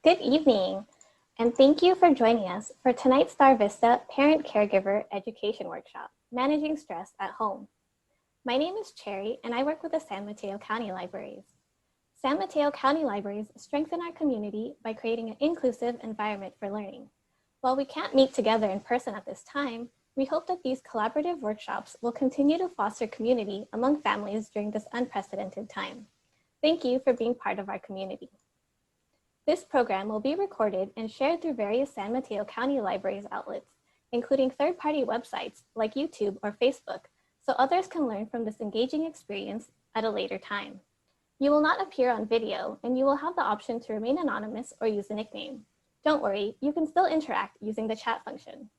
Good evening, and thank you for joining us for tonight's Star Vista Parent Caregiver Education Workshop, Managing Stress at Home. My name is Cherry, and I work with the San Mateo County Libraries. San Mateo County Libraries strengthen our community by creating an inclusive environment for learning. While we can't meet together in person at this time, we hope that these collaborative workshops will continue to foster community among families during this unprecedented time. Thank you for being part of our community. This program will be recorded and shared through various San Mateo County Libraries outlets, including third-party websites like YouTube or Facebook, so others can learn from this engaging experience at a later time. You will not appear on video, and you will have the option to remain anonymous or use a nickname. Don't worry, you can still interact using the chat function.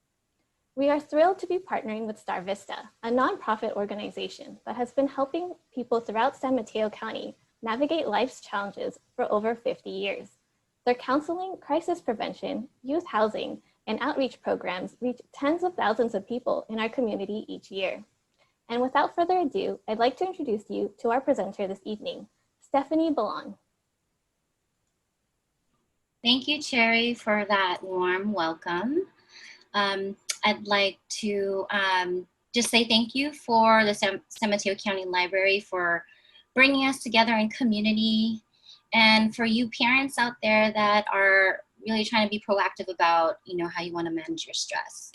We are thrilled to be partnering with Star Vista, a nonprofit organization that has been helping people throughout San Mateo County navigate life's challenges for over 50 years. Their counseling, crisis prevention, youth housing, and outreach programs reach tens of thousands of people in our community each year. And without further ado, I'd like to introduce you to our presenter this evening, Stephanie Ballon. Thank you, Cherry, for that warm welcome. I'd like to just say thank you for the San Mateo County Library for bringing us together in community, and for you parents out there that are really trying to be proactive about, how you want to manage your stress.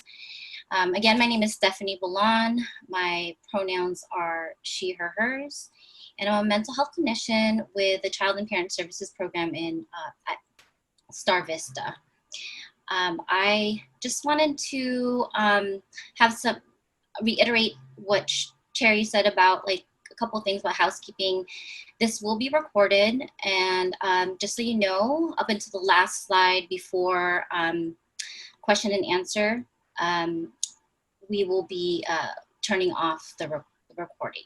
Again, my name is Stephanie Ballon. My pronouns are she, her, hers, and I'm a mental health clinician with the Child and Parent Services Program at Star Vista. I just wanted to reiterate what Cherry said about a couple things about housekeeping. This will be recorded, and just so you know, up until the last slide before question and answer, we will be turning off the recording.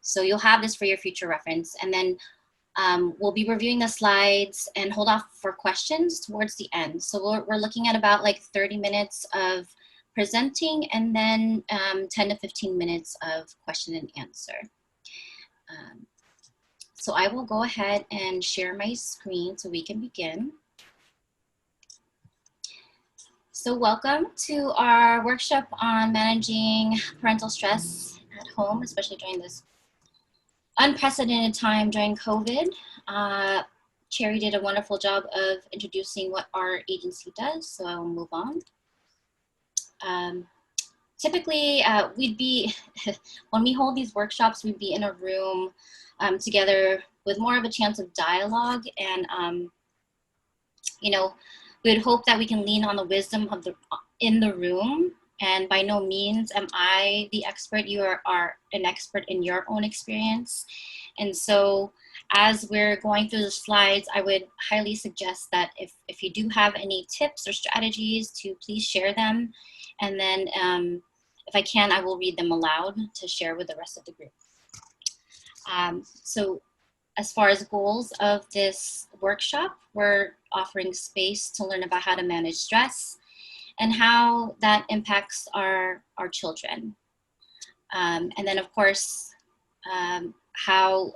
So you'll have this for your future reference, and then we'll be reviewing the slides and hold off for questions towards the end. So we're looking at about 30 minutes of presenting, and then 10 to 15 minutes of question and answer. So I will go ahead and share my screen so we can begin. So welcome to our workshop on managing parental stress at home, especially during this unprecedented time during COVID. Cherry did a wonderful job of introducing what our agency does, so I will move on. Typically, when we hold these workshops, we'd be in a room together with more of a chance of dialogue, and we would hope that we can lean on the wisdom of in the room. And by no means am I the expert. You are an expert in your own experience. And so as we're going through the slides, I would highly suggest that if you do have any tips or strategies, to please share them. And then if I can, I will read them aloud to share with the rest of the group. So as far as goals of this workshop, we're offering space to learn about how to manage stress and how that impacts our children. And then of course, how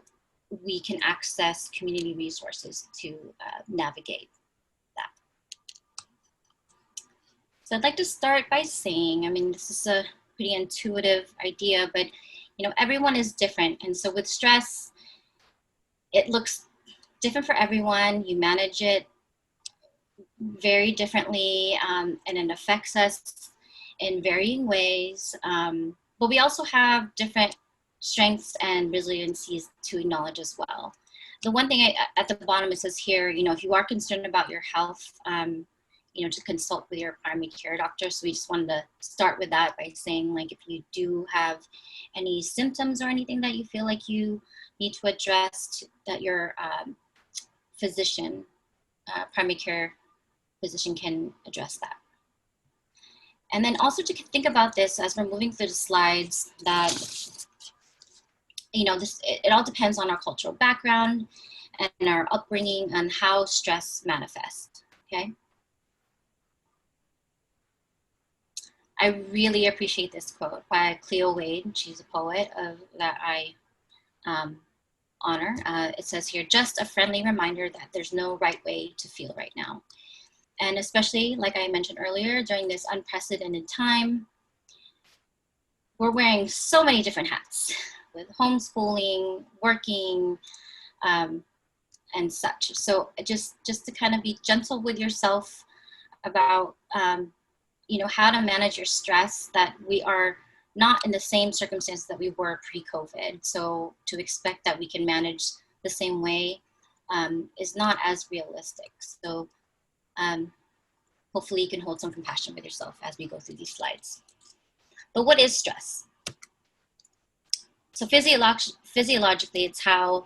we can access community resources to navigate that. So I'd like to start by saying, this is a pretty intuitive idea, but everyone is different. And so with stress, it looks different for everyone. You manage it very differently, and it affects us in varying ways. But we also have different strengths and resiliencies to acknowledge as well. The one thing at the bottom, it says here, if you are concerned about your health, to consult with your primary care doctor. So we just wanted to start with that by saying, if you do have any symptoms or anything that you feel like you need to address, that your physician, primary care physician can address that. And then also to think about this as we're moving through the slides, that it all depends on our cultural background and our upbringing and how stress manifests, okay? I really appreciate this quote by Cleo Wade. She's a poet that I honor. It says here, just a friendly reminder that there's no right way to feel right now. And especially, like I mentioned earlier, during this unprecedented time, we're wearing so many different hats with homeschooling, working, and such. So just to kind of be gentle with yourself about, how to manage your stress, that we are not in the same circumstances that we were pre-COVID. So to expect that we can manage the same way is not as realistic. So hopefully you can hold some compassion with yourself as we go through these slides. But what is stress? So physiologically, it's how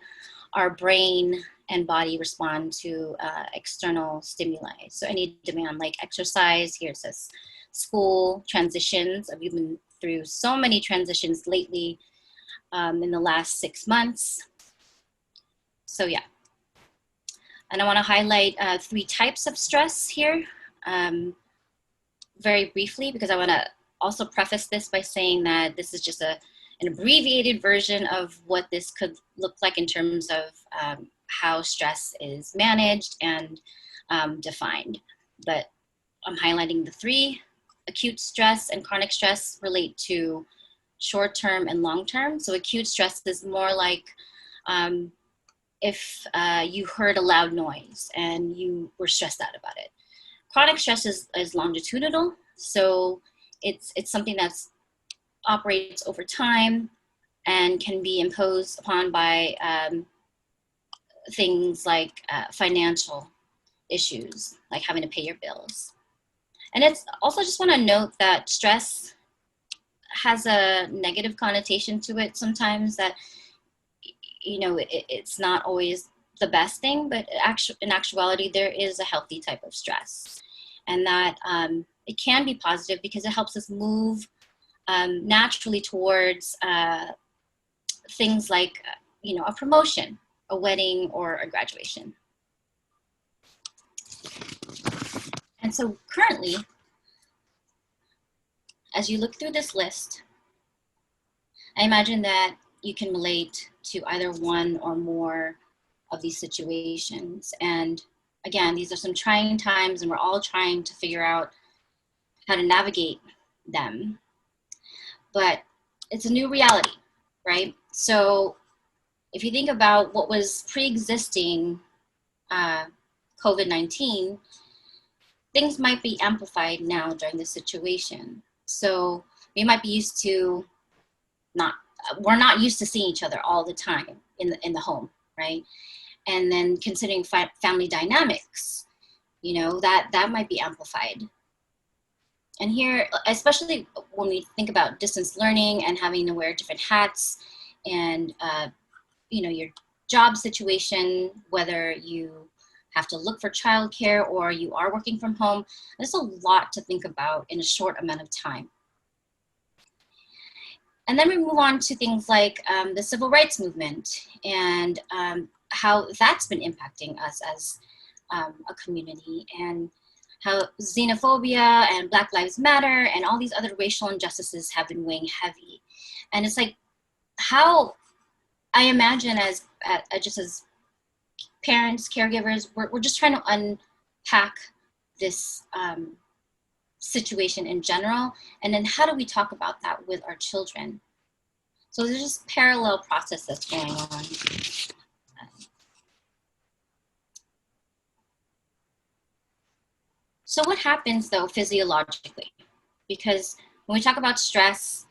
our brain and body respond to external stimuli. So any demand like exercise, here it says school, transitions. We've been through so many transitions lately in the last 6 months. So yeah. And I want to highlight 3 types of stress here very briefly, because I want to also preface this by saying that this is just an abbreviated version of what this could look like in terms of how stress is managed and defined. But I'm highlighting the 3. Acute stress and chronic stress relate to short-term and long-term. So acute stress is more like if you heard a loud noise and you were stressed out about it. Chronic stress is longitudinal. So it's something that's operates over time and can be imposed upon by things like financial issues, like having to pay your bills. And it's also just want to note that stress has a negative connotation to it sometimes, that, it's not always the best thing, but in actuality, there is a healthy type of stress. And that it can be positive because it helps us move naturally towards things like, a promotion, a wedding, or a graduation. And so currently, as you look through this list, I imagine that you can relate to either one or more of these situations. And again, these are some trying times, and we're all trying to figure out how to navigate them. But it's a new reality, right? So if you think about what was pre-existing COVID-19, things might be amplified now during this situation. So we might be used to we're not used to seeing each other all the time in the home, right? And then considering family dynamics, that might be amplified. And here, especially when we think about distance learning and having to wear different hats and, your job situation, whether you have to look for childcare or you are working from home, there's a lot to think about in a short amount of time. And then we move on to things like the civil rights movement and how that's been impacting us as a community, and how xenophobia and Black Lives Matter and all these other racial injustices have been weighing heavy. And it's like how I imagine as parents, caregivers, we're just trying to unpack this situation in general, and then how do we talk about that with our children? So there's just parallel process that's going on. So what happens though physiologically? Because when we talk about stress,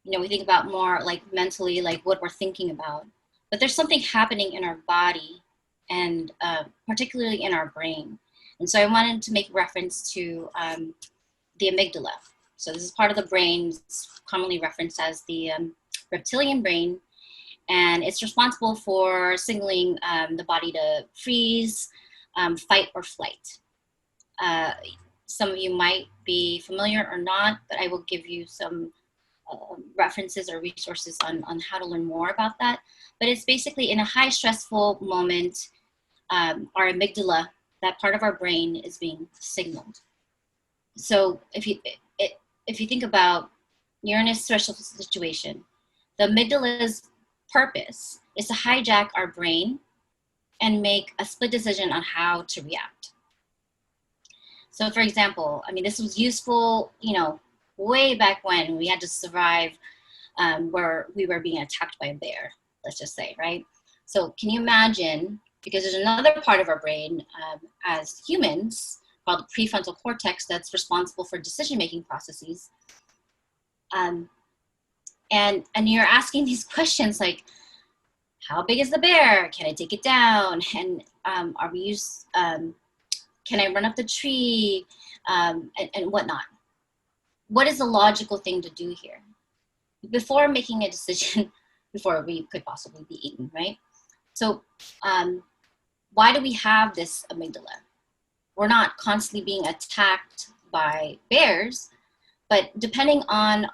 we think about more like mentally, like what we're thinking about, but there's something happening in our body and particularly in our brain. And so I wanted to make reference to the amygdala. So this is part of the brain. It's commonly referenced as the reptilian brain, and it's responsible for signaling the body to freeze, fight, or flight. Some of you might be familiar or not, but I will give you some references or resources on how to learn more about that. But it's basically in a high stressful moment, our amygdala, that part of our brain, is being signaled. So if you think about you're in a stressful situation, the amygdala's purpose is to hijack our brain and make a split decision on how to react. So for example, I mean, this was useful, you know, way back when we had to survive where we were being attacked by a bear, let's just say, right? So can you imagine, because there's another part of our brain as humans called the prefrontal cortex that's responsible for decision-making processes. And you're asking these questions like, how big is the bear? Can I take it down? And can I run up the tree? And whatnot. What is the logical thing to do here? Before making a decision, before we could possibly be eaten, right? So why do we have this amygdala? We're not constantly being attacked by bears, but depending on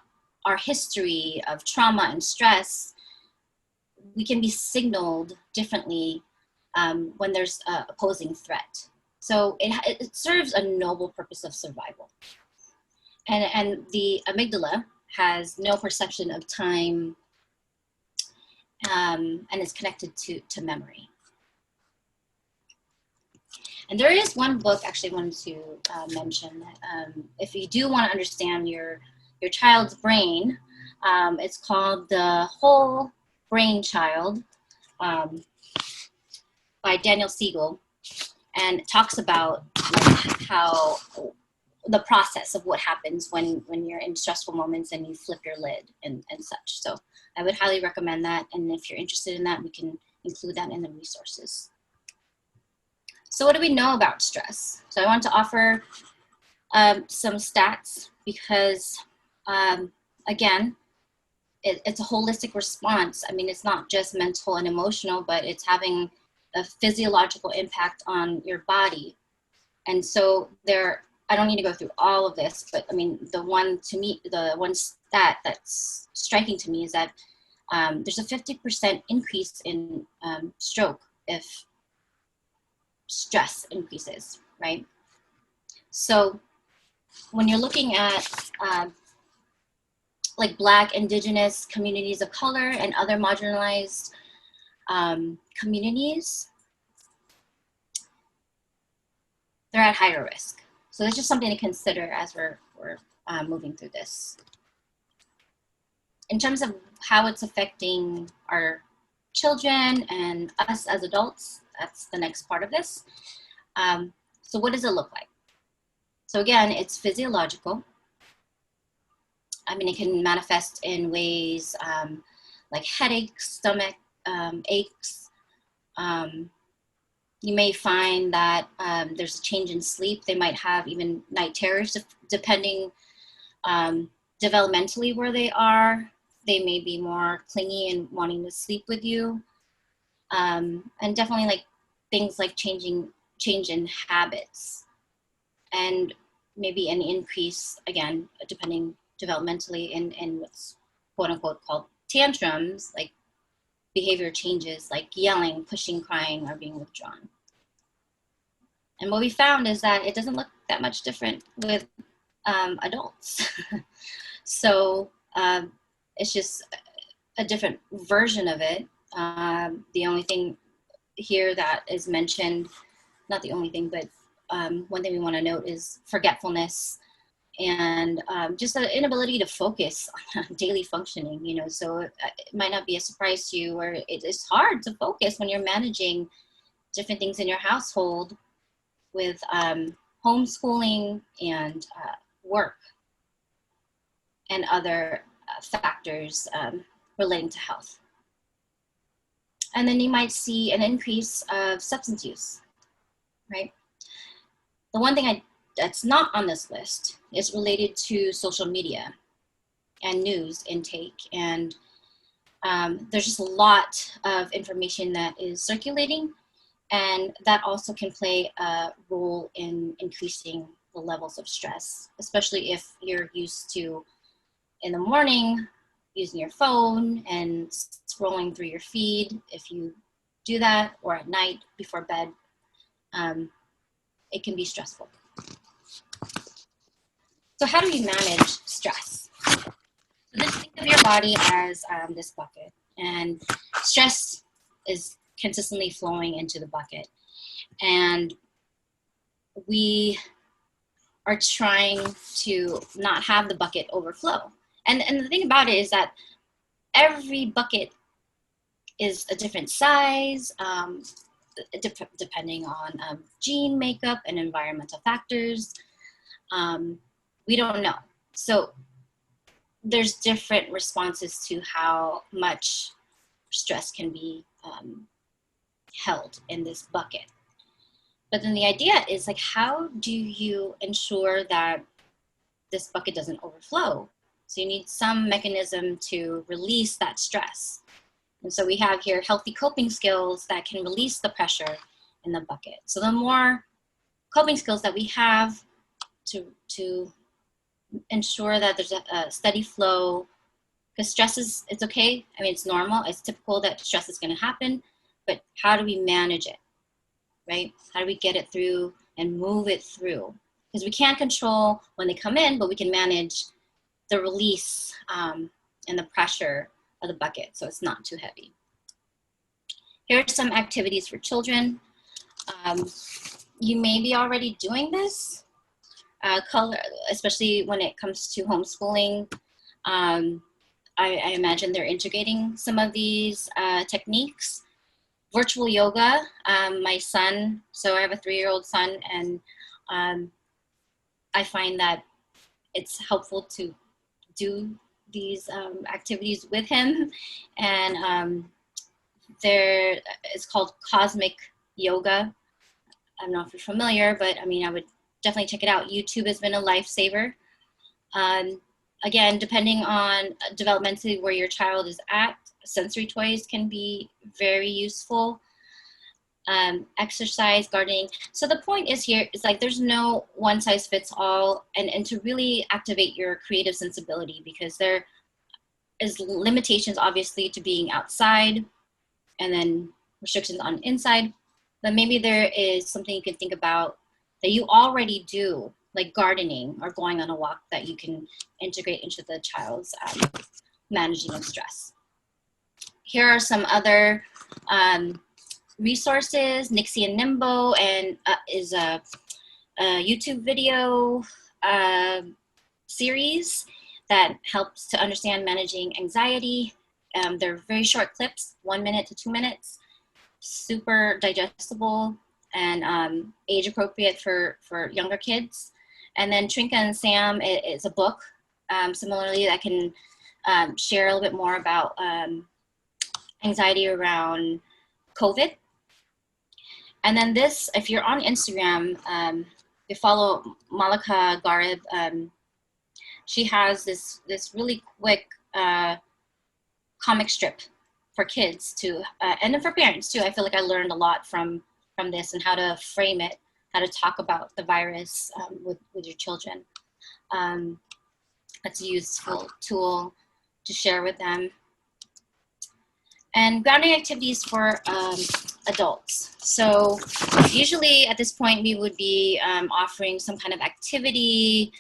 our history of trauma and stress, we can be signaled differently when there's an opposing threat. So it serves a noble purpose of survival. And the amygdala has no perception of time and is connected to memory. And there is one book actually I wanted to mention. If you do want to understand your child's brain, it's called The Whole Brain Child by Daniel Siegel, and it talks about like how the process of what happens when you're in stressful moments and you flip your lid and such. So I would highly recommend that. And if you're interested in that, we can include that in the resources. So what do we know about stress? So I want to offer some stats because, again, it's a holistic response. I mean, it's not just mental and emotional, but it's having a physiological impact on your body. And so I don't need to go through all of this, but I mean, the one stat that's striking to me is that there's a 50% increase in stroke if stress increases, right? So when you're looking at like Black, Indigenous communities of color and other marginalized communities, they're at higher risk. So that's just something to consider as we're moving through this. In terms of how it's affecting our children and us as adults, that's the next part of this. So what does it look like? So again, it's physiological. I mean, it can manifest in ways like headaches, stomach aches. You may find that there's a change in sleep. They might have even night terrors, depending developmentally where they are. They may be more clingy and wanting to sleep with you. And definitely like things like change in habits, and maybe an increase, again, depending developmentally in what's quote unquote called tantrums, like behavior changes like yelling, pushing, crying, or being withdrawn. And what we found is that it doesn't look that much different with adults. So it's just a different version of it. The only thing here that is mentioned, not the only thing, but one thing we want to note is forgetfulness and just the inability to focus on daily functioning, you know. So it might not be a surprise to you, or it is hard to focus when you're managing different things in your household with homeschooling and work and other factors relating to health. And then you might see an increase of substance use, right? The one thing that's not on this list is related to social media and news intake. And there's just a lot of information that is circulating, and that also can play a role in increasing the levels of stress, especially if you're used to, in the morning, using your phone and scrolling through your feed. If you do that, or at night before bed, it can be stressful. So how do we manage stress? So just think of your body as this bucket, and stress is consistently flowing into the bucket. And we are trying to not have the bucket overflow. And the thing about it is that every bucket is a different size, depending on gene makeup and environmental factors. We don't know. So there's different responses to how much stress can be held in this bucket. But then the idea is like, how do you ensure that this bucket doesn't overflow? So you need some mechanism to release that stress. And so we have here healthy coping skills that can release the pressure in the bucket. So the more coping skills that we have to ensure that there's a steady flow, because stress is, it's okay. I mean, it's normal. It's typical that stress is going to happen, but how do we manage it, right? How do we get it through and move it through? Because we can't control when they come in, but we can manage the release and the pressure of the bucket so it's not too heavy. Here are some activities for children. You may be already doing this, especially when it comes to homeschooling. I imagine they're integrating some of these techniques. Virtual yoga, my son, so I have a 3-year-old son, and I find that it's helpful to do these activities with him. And it's called cosmic yoga. I don't know if you're familiar, but I mean, I would definitely check it out. YouTube has been a lifesaver. Again, depending on developmentally where your child is at, sensory toys can be very useful. Exercise, gardening. So the point is here is like there's no one size fits all, and to really activate your creative sensibility, because there is limitations obviously to being outside and then restrictions on inside, but maybe there is something you can think about that you already do, like gardening or going on a walk, that you can integrate into the child's managing of stress. Here are some other resources. Nixie and Nimbo and is a YouTube video series that helps to understand managing anxiety. They're very short clips, 1 minute to 2 minutes, super digestible and age appropriate for younger kids. And then Trinka and Sam is a book, similarly, that can share a little bit more about anxiety around COVID. And then this, if you're on Instagram, you follow Malika Garib. She has this really quick comic strip for kids too, and then for parents too. I feel like I learned a lot from this and how to frame it, how to talk about the virus with your children. That's a useful tool to share with them. And grounding activities for adults. So usually at this point, we would be offering some kind of activity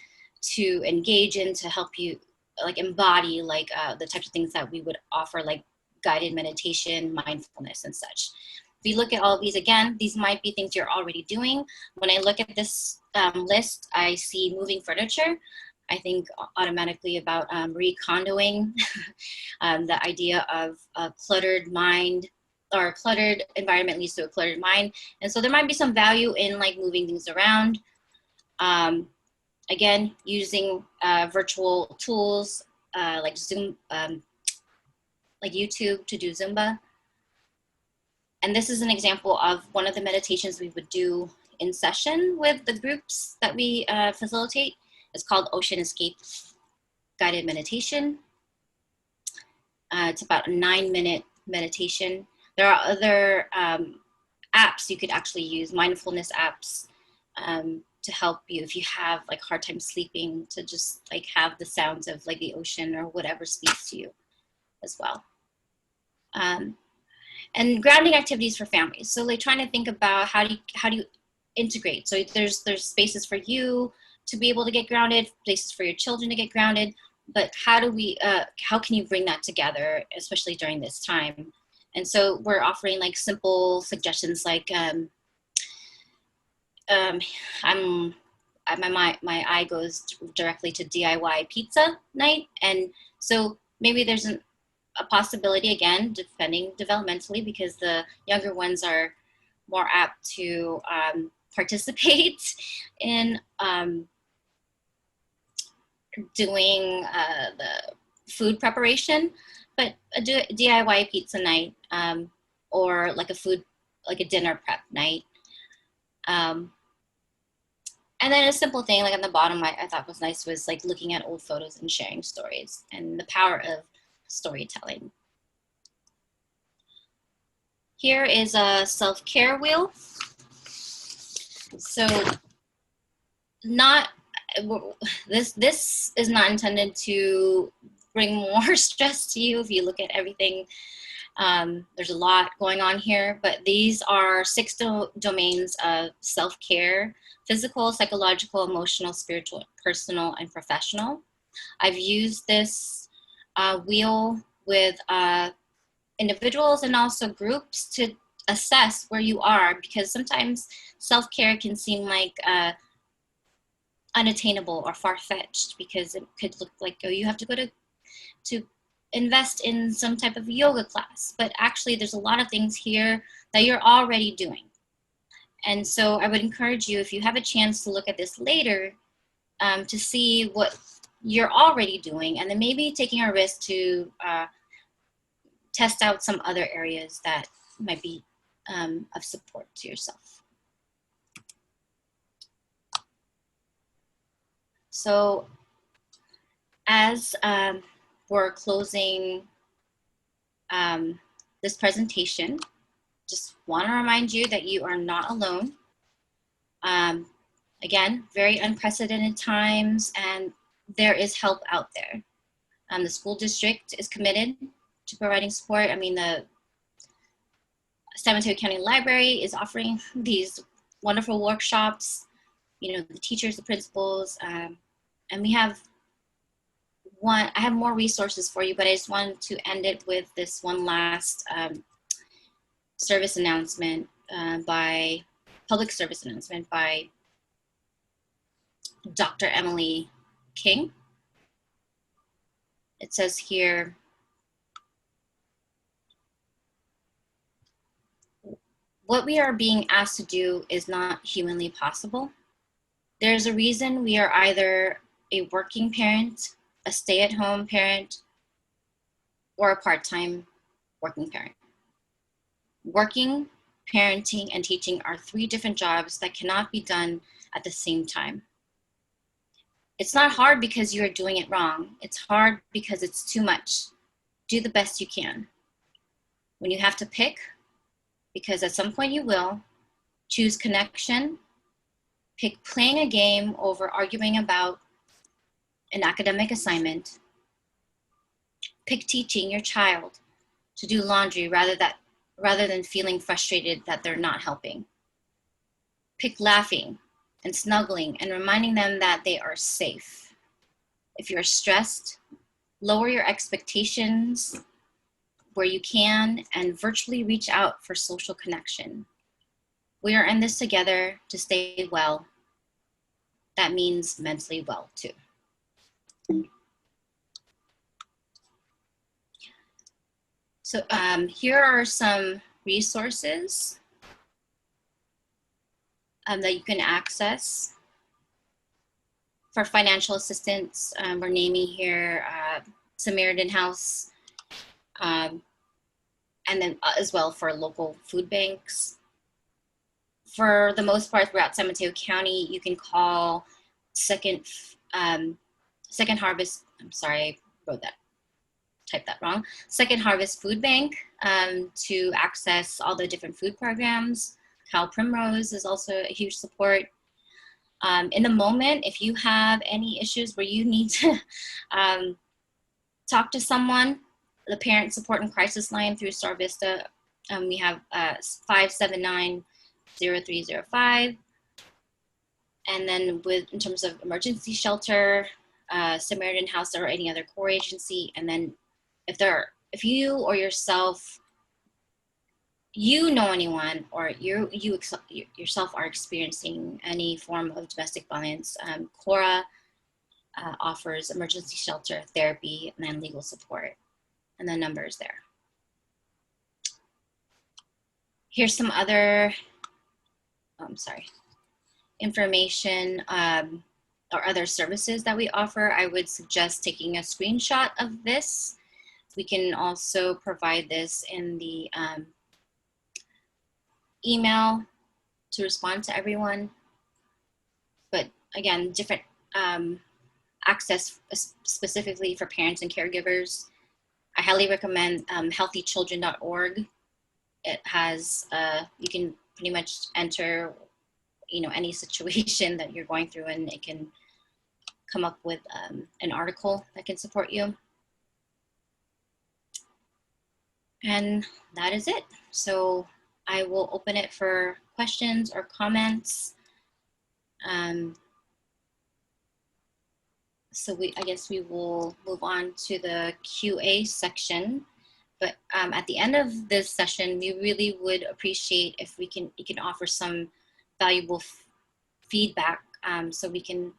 to engage in, to help you like embody like the types of things that we would offer, like guided meditation, mindfulness, and such. If you look at all of these, again, these might be things you're already doing. When I look at this list, I see moving furniture. I think automatically about recondoing, the idea of a cluttered mind, or a cluttered environment leads to a cluttered mind. And so there might be some value in like moving things around. Again, using virtual tools like Zoom, like YouTube to do Zumba. And this is an example of one of the meditations we would do in session with the groups that we facilitate. It's called Ocean Escape Guided Meditation. It's about a 9-minute meditation. There are other apps you could actually use, mindfulness apps, to help you if you have like hard time sleeping, to just like have the sounds of like the ocean or whatever speaks to you as well. And grounding activities for families. So like trying to think about how do you integrate. So there's spaces for you to be able to get grounded, places for your children to get grounded, but how can you bring that together, especially during this time? And so we're offering like simple suggestions like my eye goes directly to DIY pizza night. And so maybe there's a possibility, again, depending developmentally, because the younger ones are more apt to participate in doing the food preparation, but a DIY pizza night or like a dinner prep night. And then a simple thing like on the bottom I thought was nice was like looking at old photos and sharing stories and the power of storytelling. Here is a self-care wheel. So this is not intended to bring more stress to you. If you look at everything, there's a lot going on here, but these are 6 domains of self-care: physical, psychological, emotional, spiritual, personal, and professional. I've used this wheel with individuals and also groups to assess where you are, because sometimes self-care can seem like unattainable or far-fetched, because it could look like, oh, you have to go to invest in some type of yoga class, but actually there's a lot of things here that you're already doing. And so I would encourage you, if you have a chance to look at this later, to see what you're already doing, and then maybe taking a risk to test out some other areas that might be of support to yourself. So as we're closing this presentation, just want to remind you that you are not alone. Again, very unprecedented times, and there is help out there. The school district is committed to providing support. I mean, the San Mateo County Library is offering these wonderful workshops, you know, the teachers, the principals, and we have I have more resources for you, but I just wanted to end it with this one last service announcement public service announcement by Dr. Emily King. It says here, what we are being asked to do is not humanly possible. There's a reason we are either a working parent, a stay-at-home parent, or a part-time working parent. Working, parenting, and teaching are 3 different jobs that cannot be done at the same time. It's not hard because you're doing it wrong. It's hard because it's too much. Do the best you can. When you have to pick, because at some point you will, choose connection, pick playing a game over arguing about an academic assignment, pick teaching your child to do laundry rather than feeling frustrated that they're not helping. Pick laughing and snuggling and reminding them that they are safe. If you're stressed, lower your expectations where you can and virtually reach out for social connection. We are in this together to stay well. That means mentally well too. So here are some resources that you can access for financial assistance. We're naming here Samaritan House, and then as well for local food banks. For the most part throughout San Mateo County, you can call Second Harvest, I'm sorry, I typed that wrong. Second Harvest Food Bank to access all the different food programs. Cal Primrose is also a huge support. In the moment, if you have any issues where you need to talk to someone, the Parent Support and Crisis Line through Star Vista, we have 579-0305. And then in terms of emergency shelter, Samaritan House or any other core agency. And then if you or yourself you know anyone, or you yourself are experiencing any form of domestic violence, Cora offers emergency shelter, therapy, and then legal support. And the number is there. Here's some other, information or other services that we offer. I would suggest taking a screenshot of this. We can also provide this in the email to respond to everyone. But again, different access specifically for parents and caregivers. I highly recommend HealthyChildrenorg. It has, you can pretty much enter, any situation that you're going through, and it can come up with an article that can support you. And that is it. So I will open it for questions or comments. So I guess we will move on to the QA section. But at the end of this session, we really would appreciate if you can offer some valuable feedback, so we can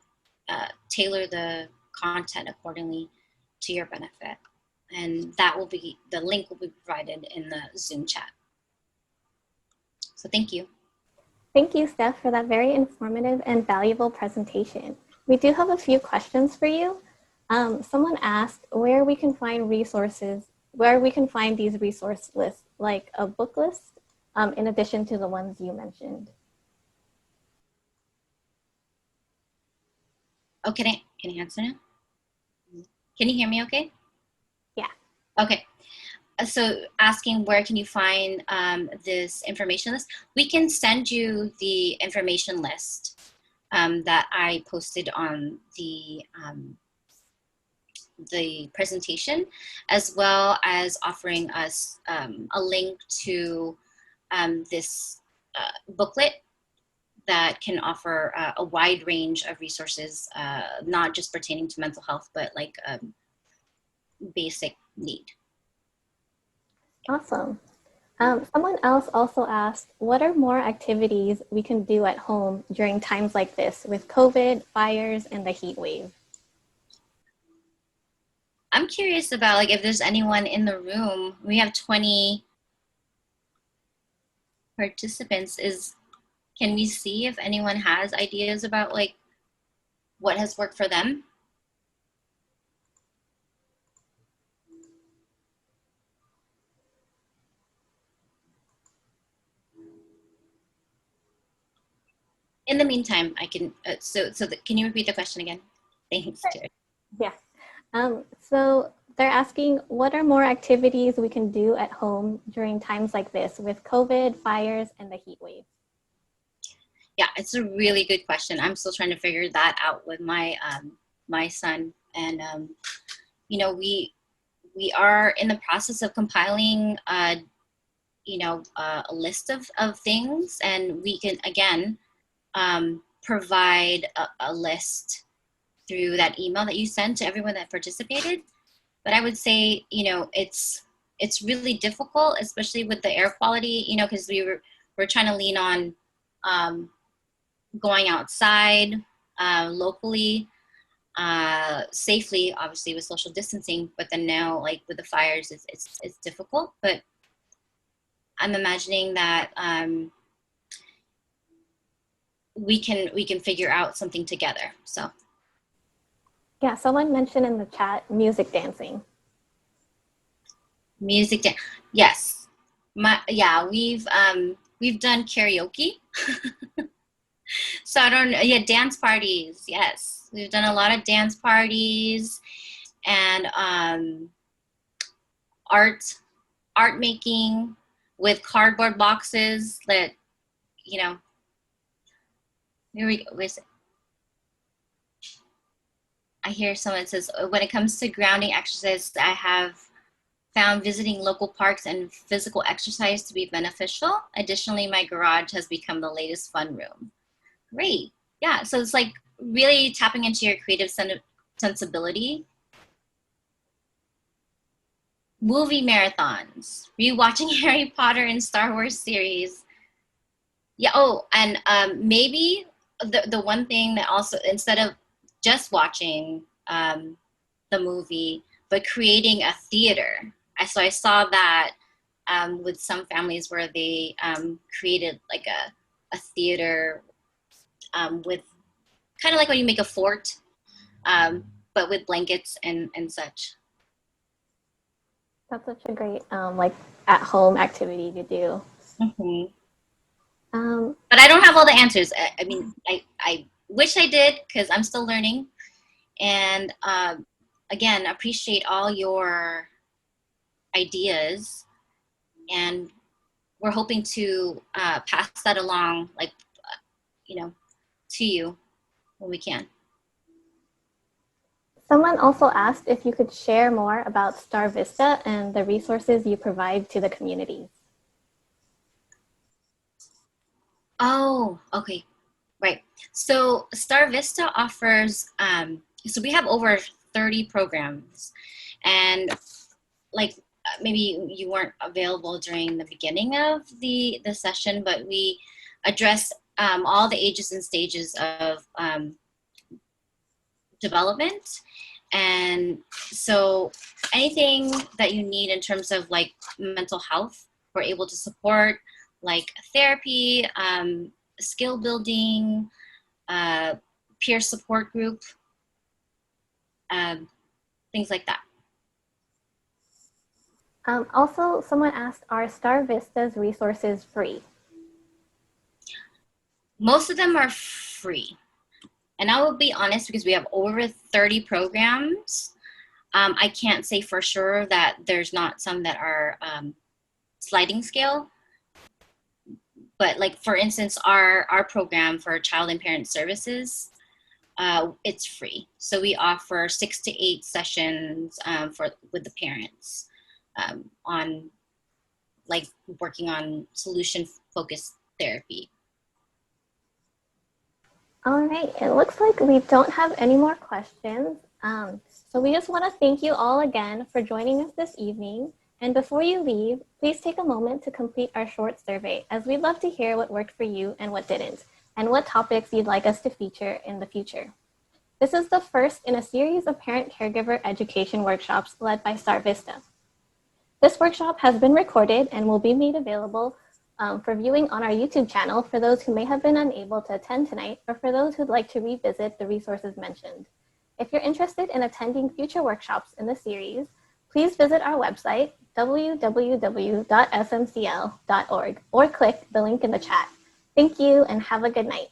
tailor the content accordingly to your benefit. And the link will be provided in the Zoom chat. So thank you. Thank you, Steph, for that very informative and valuable presentation. We do have a few questions for you. Someone asked where we can find resources, where we can find these resource lists, like a book list, in addition to the ones you mentioned. Oh, can I answer now? Can you hear me okay? Yeah. Okay. So asking where can you find this information list? We can send you the information list that I posted on the presentation, as well as offering us a link to this booklet that can offer a wide range of resources, not just pertaining to mental health, but like basic need. Awesome. Someone else also asked, what are more activities we can do at home during times like this with COVID, fires, and the heat wave? I'm curious about, like, if there's anyone in the room. We have 20 participants. Can we see if anyone has ideas about, like, what has worked for them? In the meantime, I can, can you repeat the question again? Thanks, Jerry. Yeah. So they're asking, what are more activities we can do at home during times like this with COVID, fires, and the heat wave? Yeah, it's a really good question. I'm still trying to figure that out with my my son, and we are in the process of compiling a list of things, and we can again provide a list through that email that you sent to everyone that participated. But I would say, it's really difficult, especially with the air quality, because we're trying to lean on going outside locally, safely, obviously with social distancing. But then now, like with the fires, it's difficult. But I'm imagining that we can figure out something together. So. Yeah, someone mentioned in the chat music dancing. Music dance, yes. We've done karaoke. So dance parties, yes. We've done a lot of dance parties, and art making with cardboard boxes that, here we go. I hear someone says, when it comes to grounding exercise, I have found visiting local parks and physical exercise to be beneficial. Additionally, my garage has become the latest fun room. Great. Yeah, so it's like really tapping into your creative sensibility. movie marathons, rewatching Harry Potter and Star Wars series. Yeah. Oh, and maybe the one thing that also, instead of just watching the movie, but creating a theater. So I saw that with some families where they created like a theater with kind of like when you make a fort, but with blankets and such. That's such a great like at home activity to do. Mm-hmm. Um, But I don't have all the answers. I mean, I wish I did because I'm still learning. And again, appreciate all your ideas. And we're hoping to pass that along, like, to you when we can. Someone also asked if you could share more about Star Vista and the resources you provide to the community. Oh, okay. Right. So Star Vista offers, so we have over 30 programs. And like maybe you weren't available during the beginning of the session, but we address all the ages and stages of development. And so anything that you need in terms of like mental health, we're able to support, like therapy, skill building, peer support group, things like that. Also, someone asked, are Star Vista's resources free? Most of them are free. And I will be honest, because we have over 30 programs, I can't say for sure that there's not some that are sliding scale. But like, for instance, our program for child and parent services, it's free. So we offer 6 to 8 sessions with the parents on like working on solution focused therapy. All right, it looks like we don't have any more questions. So we just want to thank you all again for joining us this evening. And before you leave, please take a moment to complete our short survey, as we'd love to hear what worked for you and what didn't, and what topics you'd like us to feature in the future. This is the first in a series of parent caregiver education workshops led by Star Vista. This workshop has been recorded and will be made available for viewing on our YouTube channel for those who may have been unable to attend tonight, or for those who'd like to revisit the resources mentioned. If you're interested in attending future workshops in the series, please visit our website, www.smcl.org, or click the link in the chat. Thank you and have a good night.